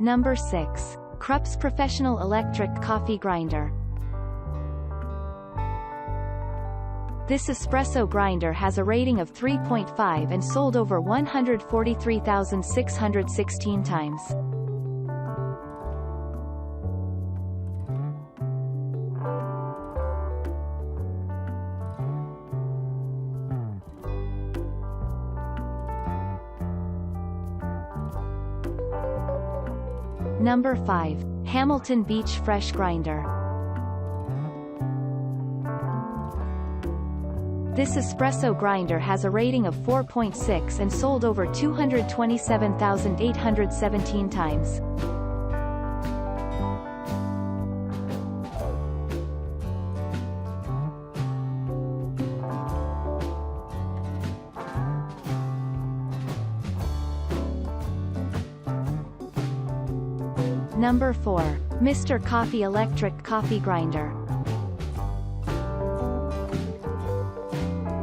Number 6. Krupp's Professional Electric Coffee Grinder. This espresso grinder has a rating of 3.5 and sold over 143,616 times. Number 5. Hamilton Beach Fresh Grinder. This espresso grinder has a rating of 4.6 and sold over 227,817 times. Number 4. Mr. Coffee Electric Coffee Grinder.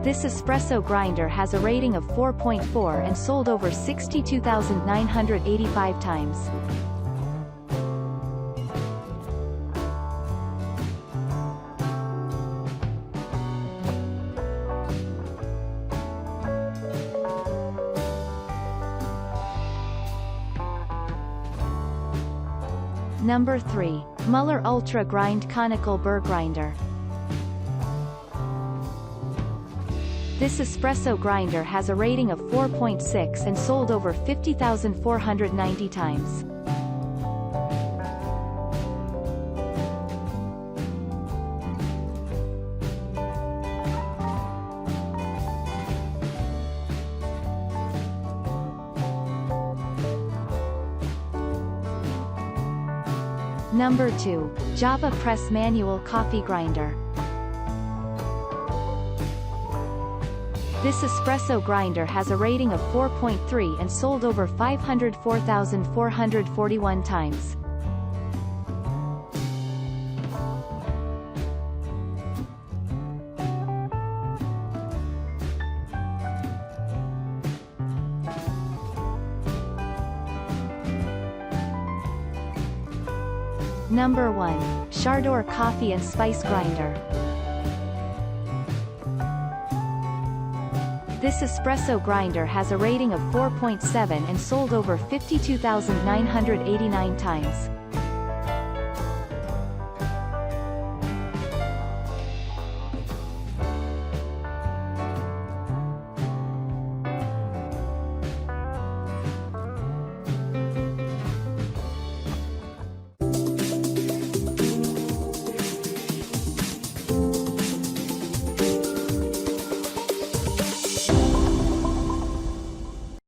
This espresso grinder has a rating of 4.4 and sold over 62,985 times. Number 3. Muller Ultra Grind Conical Burr Grinder. This espresso grinder has a rating of 4.6 and sold over 50,490 times. Number 2. Java Press Manual Coffee Grinder. This espresso grinder has a rating of 4.3 and sold over 504,441 times. Number 1. Chardor Coffee and Spice Grinder. This espresso grinder has a rating of 4.7 and sold over 52,989 times.